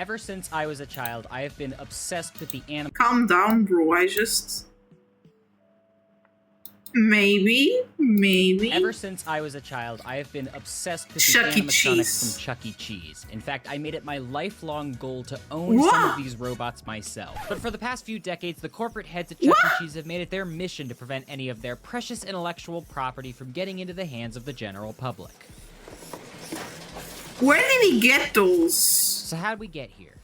Ever since I was a child, I have been obsessed with the animal. Calm down, bro. I just... Maybe. Ever since I was a child, I have been obsessed with the Chuck E. animatronics Cheese. from Chuck E. Cheese. In fact, I made it my lifelong goal to own some of these robots myself. But for the past few decades, the corporate heads at Chuck E. Cheese have made it their mission to prevent any of their precious intellectual property from getting into the hands of the general public. Where did he get those? So how'd we get here?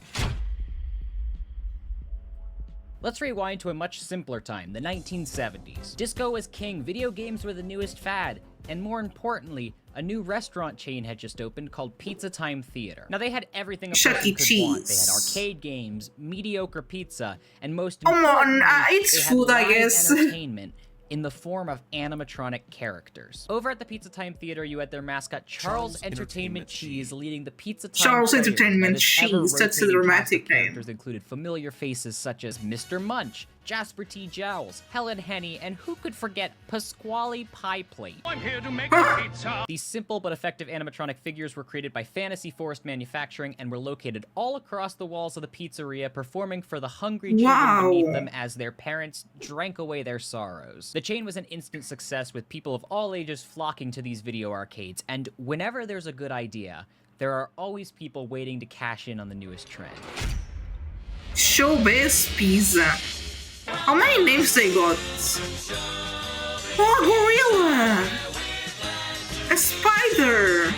Let's rewind to a much simpler time, the 1970s. Disco was king, video games were the newest fad, and more importantly, a new restaurant chain had just opened called Pizza Time Theater. Now they had everything a person could want. They had arcade games, mediocre pizza, and most importantly, it's they food, had I live guess. entertainment in the form of animatronic characters. Over at the Pizza Time Theater, you had their mascot Charles Entertainment Cheese leading the Pizza Time Charles players. Entertainment Cheese, that's a dramatic name. Characters included familiar faces such as Mr. Munch, Jasper T. Jowls, Helen Henny, and who could forget Pasquale Pie Plate? I'm here to make the pizza. These simple but effective animatronic figures were created by Fantasy Forest Manufacturing and were located all across the walls of the pizzeria, performing for the hungry children beneath them as their parents drank away their sorrows. The chain was an instant success, with people of all ages flocking to these video arcades, and whenever there's a good idea, there are always people waiting to cash in on the newest trend. Showbiz Pizza. How many names they got? Oh, gorilla! A spider!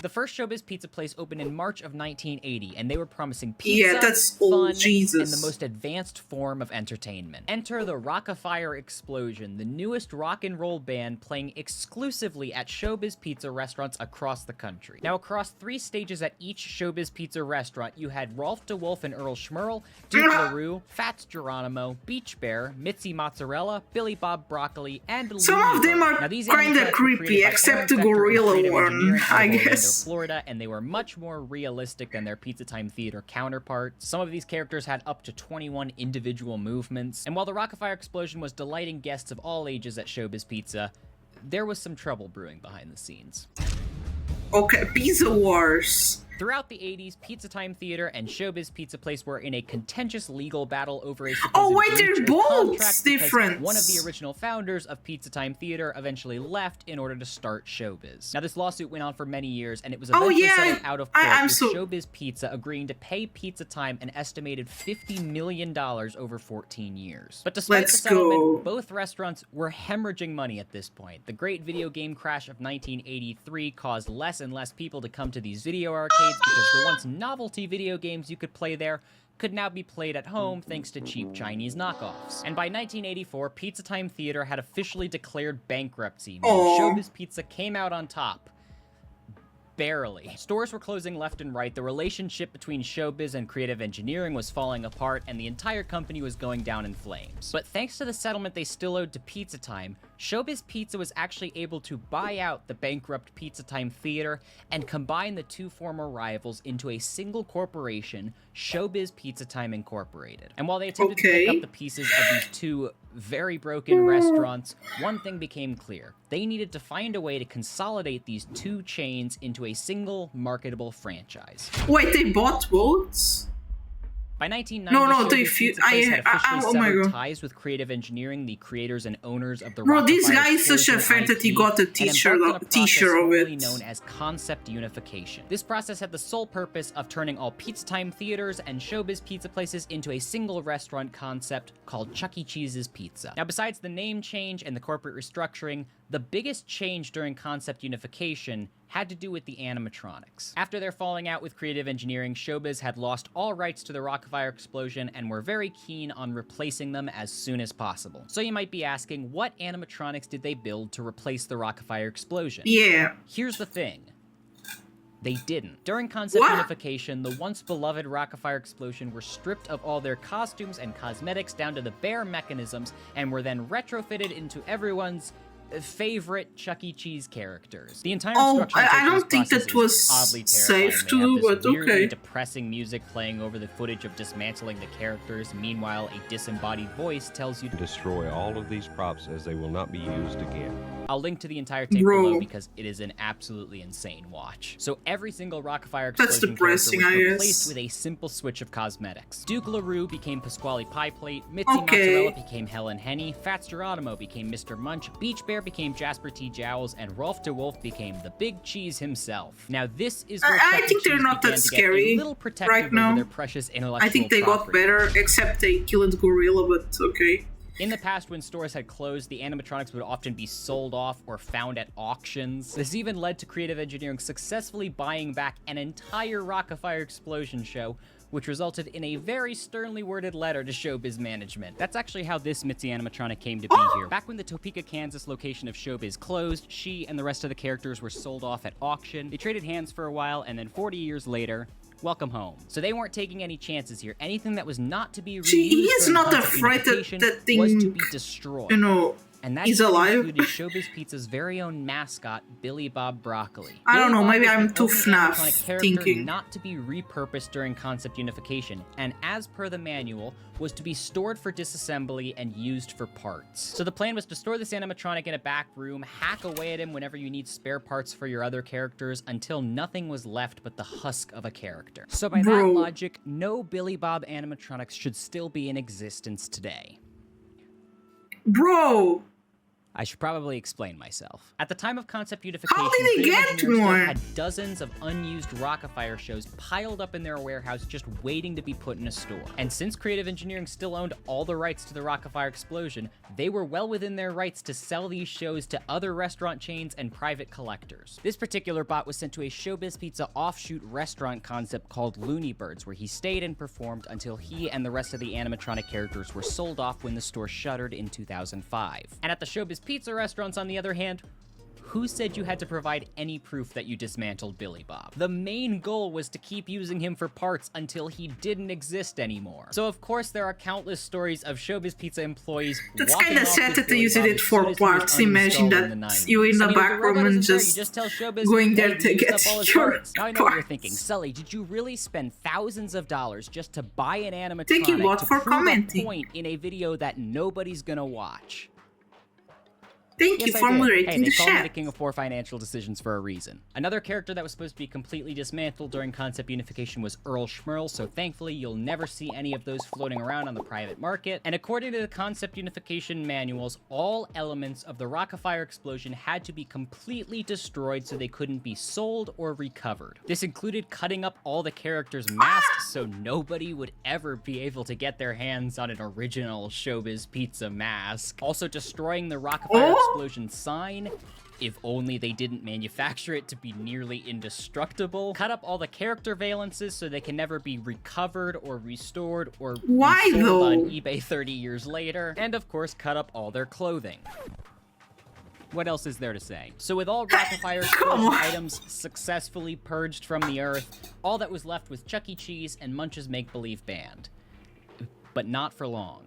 The first Showbiz Pizza place opened in March of 1980, and they were promising pizza, that's fun, old Jesus. and the most advanced form of entertainment. Enter the Rock-a-Fire Explosion, the newest rock and roll band playing exclusively at Showbiz Pizza restaurants across the country. Now, across 3 stages at each Showbiz Pizza restaurant, you had Rolf DeWolf and Earl Schmurl, Duke LaRue, Fats Geronimo, Beach Bear, Mitzi Mozzarella, Billy Bob Broccoli, and some of them are kinda creepy, except the gorilla one, I guess. Florida, and they were much more realistic than their Pizza Time Theater counterparts. Some of these characters had up to 21 individual movements, and while the Rock-a-Fire Explosion was delighting guests of all ages at Showbiz Pizza, there was some trouble brewing behind the scenes. Okay, Pizza Wars. Throughout the 80s, Pizza Time Theater and Showbiz Pizza Place were in a contentious legal battle over a Oh wait, they're breach of both contract because different. one of the original founders of Pizza Time Theater eventually left in order to start Showbiz. Now, this lawsuit went on for many years, and it was eventually settled out of court, with Showbiz Pizza agreeing to pay Pizza Time an estimated $50 million over 14 years. But despite the settlement, both restaurants were hemorrhaging money at this point. The great video game crash of 1983 caused less and less people to come to these video arcades, because the once novelty video games you could play there could now be played at home thanks to cheap Chinese knockoffs. And by 1984, Pizza Time Theater had officially declared bankruptcy, meaning Showbiz Pizza came out on top. Barely. Stores were closing left and right, the relationship between Showbiz and creative engineering was falling apart, and the entire company was going down in flames. But thanks to the settlement they still owed to Pizza Time, Showbiz Pizza was actually able to buy out the bankrupt Pizza Time Theater and combine the 2 former rivals into a single corporation, Showbiz Pizza Time Incorporated. And while they attempted to pick up the pieces of these 2 very broken restaurants, one thing became clear. They needed to find a way to consolidate these 2 chains into a single marketable franchise. Wait, they bought both? By 1990, they had officially severed ties with creative engineering, the creators and owners of the this guy is such a fan that he got a t-shirt of it. Known as concept unification. This process had the sole purpose of turning all Pizza Time theaters and Showbiz Pizza places into a single restaurant concept called Chuck E. Cheese's Pizza. Now, besides the name change and the corporate restructuring, the biggest change during concept unification had to do with the animatronics. After their falling out with creative engineering, Showbiz had lost all rights to the Rock-a-Fire Explosion and were very keen on replacing them as soon as possible. So you might be asking, what animatronics did they build to replace the Rock-a-Fire Explosion? Yeah. Here's the thing. They didn't. During concept unification, the once beloved Rock-a-Fire Explosion were stripped of all their costumes and cosmetics down to the bare mechanisms and were then retrofitted into everyone's favorite Chuck E. Cheese characters. The entire structure I don't think that was safe to do, but okay. Depressing music playing over the footage of dismantling the characters. Meanwhile, a disembodied voice tells you to destroy all of these props as they will not be used again. I'll link to the entire tape below because it is an absolutely insane watch. So every single Rockafire explosion character was replaced with a simple switch of cosmetics. Duke LaRue became Pasquale Pie Plate, Mitzi Mozzarella became Helen Henny, Fats Geronimo became Mr. Munch, Beach Bear became Jasper T. Jowls, and Rolf DeWolf became the Big Cheese himself. Now this is where I think they're not that scary right now. Their precious intellectual I think they got better, except they killed Gorilla, but okay. In the past, when stores had closed, the animatronics would often be sold off or found at auctions. This even led to Creative Engineering successfully buying back an entire Rockafire explosion show, which resulted in a very sternly worded letter to Showbiz management. That's actually how this Mitzi animatronic came to be here. Back when the Topeka, Kansas location of Showbiz closed, she and the rest of the characters were sold off at auction. They traded hands for a while, and then 40 years later, welcome home. So they weren't taking any chances here. Anything that was not to be reused is not afraid that thing was to be destroyed. You know, and that he's alive. included Showbiz Pizza's very own mascot, Billy Bob Broccoli. I don't know, Billy maybe Bob I'm was too the only FNAF thinking. not to be repurposed during concept unification, and as per the manual, was to be stored for disassembly and used for parts. So the plan was to store this animatronic in a back room, hack away at him whenever you need spare parts for your other characters until nothing was left but the husk of a character. So by that logic, no Billy Bob animatronics should still be in existence today. Bro! I should probably explain myself. At the time of concept unification, how did they get one? Had dozens of unused Rockafire shows piled up in their warehouse just waiting to be put in a store. And since Creative Engineering still owned all the rights to the Rockafire explosion, they were well within their rights to sell these shows to other restaurant chains and private collectors. This particular bot was sent to a Showbiz Pizza offshoot restaurant concept called Looney Birds, where he stayed and performed until he and the rest of the animatronic characters were sold off when the store shuttered in 2005. And at the Showbiz Pizza restaurants, on the other hand, who said you had to provide any proof that you dismantled Billy Bob? The main goal was to keep using him for parts until he didn't exist anymore. So of course there are countless stories of Showbiz Pizza employees That's kind of sad that they used it for parts. Imagine that you in the back room and just going there to get your parts. Now I know what you're thinking. Sully, did you really spend thousands of dollars just to buy an animatronic Thank you, bot, to for prove commenting. a point in a video that nobody's gonna watch? Thank you for moderating the chat. They call me the chat. king of poor financial decisions for a reason. Another character that was supposed to be completely dismantled during concept unification was Earl Schmerl, so thankfully you'll never see any of those floating around on the private market. And according to the concept unification manuals, all elements of the Rockafire explosion had to be completely destroyed so they couldn't be sold or recovered. This included cutting up all the characters' masks so nobody would ever be able to get their hands on an original Showbiz Pizza mask. Also destroying the Rockafire explosion sign, if only they didn't manufacture it to be nearly indestructible. Cut up all the character valences so they can never be recovered or restored or sold on eBay 30 years later. And of course, cut up all their clothing. What else is there to say? So with all Rockafire explosion items successfully purged from the earth, all that was left was Chuck E. Cheese and Munch's Make-Believe Band. But not for long.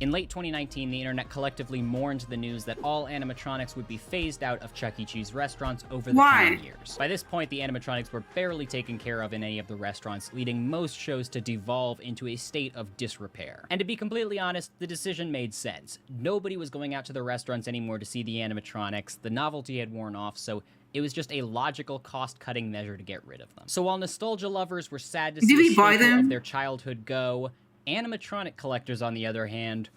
In late 2019, the internet collectively mourned the news that all animatronics would be phased out of Chuck E. Cheese restaurants over the coming years. By this point, the animatronics were barely taken care of in any of the restaurants, leading most shows to devolve into a state of disrepair. And to be completely honest, the decision made sense. Nobody was going out to the restaurants anymore to see the animatronics, the novelty had worn off, so it was just a logical cost-cutting measure to get rid of them. So while nostalgia lovers were sad to see a staple of their childhood go, animatronic collectors, on the other hand,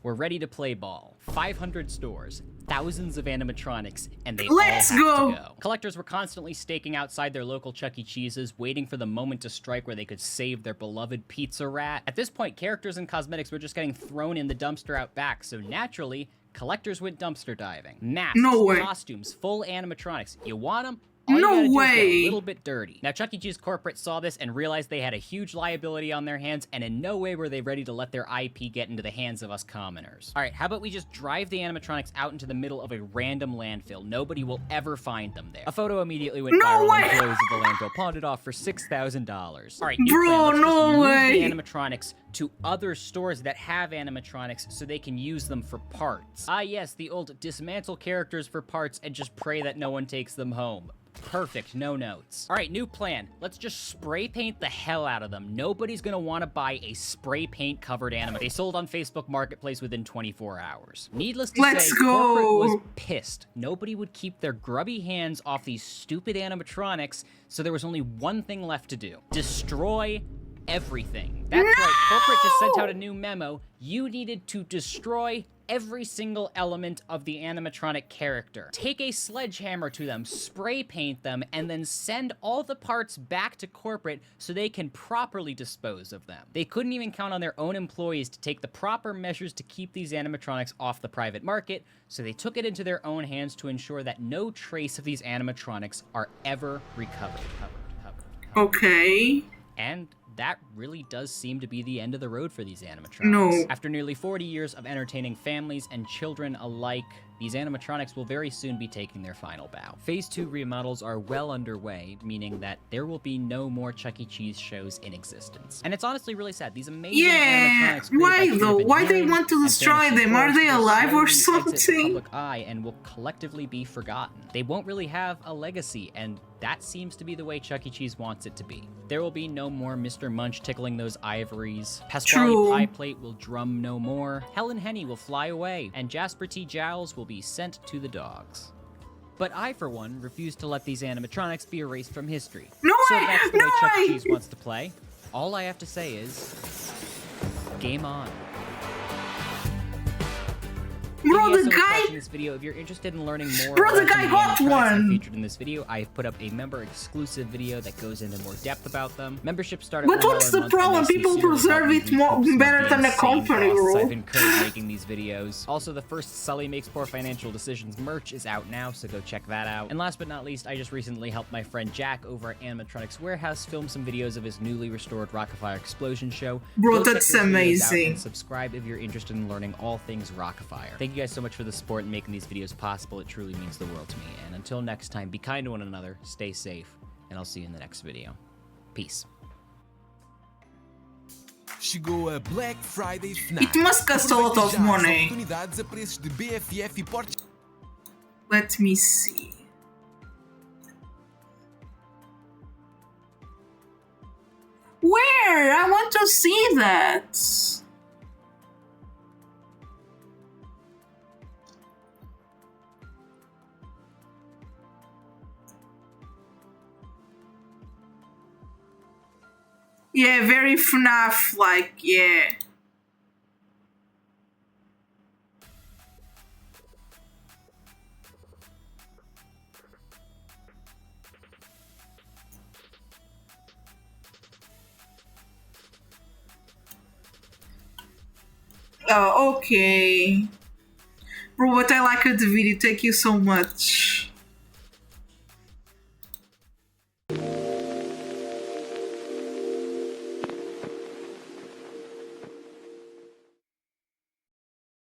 were ready to play ball. 500 stores, thousands of animatronics, and they all have to go. Collectors were constantly staking outside their local Chuck E. Cheese's, waiting for the moment to strike where they could save their beloved pizza rat. At this point, characters and cosmetics were just getting thrown in the dumpster out back, so naturally, collectors went dumpster diving. Masks, costumes, full animatronics. You want them? All you gotta do is get a little bit dirty. Now, Chuck E. Cheese corporate saw this and realized they had a huge liability on their hands, and in no way were they ready to let their IP get into the hands of us commoners. All right, how about we just drive the animatronics out into the middle of a random landfill? Nobody will ever find them there. A photo immediately went viral, and employees of the landfill pawned it off for $6,000. All right, new plan. Let's just move the animatronics to other stores that have animatronics so they can use them for parts. Ah yes, the old dismantle characters for parts and just pray that no one takes them home. Perfect, no notes. All right, new plan. Let's just spray paint the hell out of them. Nobody's gonna wanna buy a spray paint covered anime. They sold on Facebook Marketplace within 24 hours. Needless to say, corporate was pissed. Nobody would keep their grubby hands off these stupid animatronics, so there was only one thing left to do. Destroy everything. That's right, corporate just sent out a new memo. You needed to destroy every single element of the animatronic character. Take a sledgehammer to them, spray paint them, and then send all the parts back to corporate so they can properly dispose of them. They couldn't even count on their own employees to take the proper measures to keep these animatronics off the private market, so they took it into their own hands to ensure that no trace of these animatronics are ever recovered. Okay. And that really does seem to be the end of the road for these animatronics. No. After nearly 40 years of entertaining families and children alike, these animatronics will very soon be taking their final bow. Phase 2 remodels are well underway, meaning that there will be no more Chuck E. Cheese shows in existence. And it's honestly really sad. These amazing animatronics... Why though? Why they want to destroy them? Are they alive or something? Public eye and will collectively be forgotten. They won't really have a legacy, and that seems to be the way Chuck E. Cheese wants it to be. There will be no more Mr. Munch tickling those ivories. Pasquale Pie Plate will drum no more. Helen Henny will fly away. And Jasper T. Jowls will be sent to the dogs. But I, for one, refuse to let these animatronics be erased from history. So if that's the way Chuck E. Cheese wants to play, all I have to say is, game on. Bro, the guy... This video. If you're interested in learning more Bro, the guy got one! Featured in this video, I've put up a member-exclusive video that goes into more depth about them. Membership started. But what's the problem? People preserve it more better than the company, bro. I've incurred making these videos. Also, the first Sully Makes Poor Financial Decisions merch is out now, so go check that out. And last but not least, I just recently helped my friend Jack over at Animatronics Warehouse film some videos of his newly restored Rockafire Explosion show. Bro, that's amazing. Subscribe if you're interested in learning all things Rockafire. Thank you guys so much for the support and making these videos possible. It truly means the world to me. And until next time, be kind to one another, stay safe, and I'll see you in the next video. Peace. Chegou a Black Friday FNAC. It must cost a lot of money. Oportunidades a preços de BFF e portes. Let me see. Where? I want to see that. Yeah, very FNAF, like, yeah. Oh, okay. Bro, but I liked the video. Thank you so much.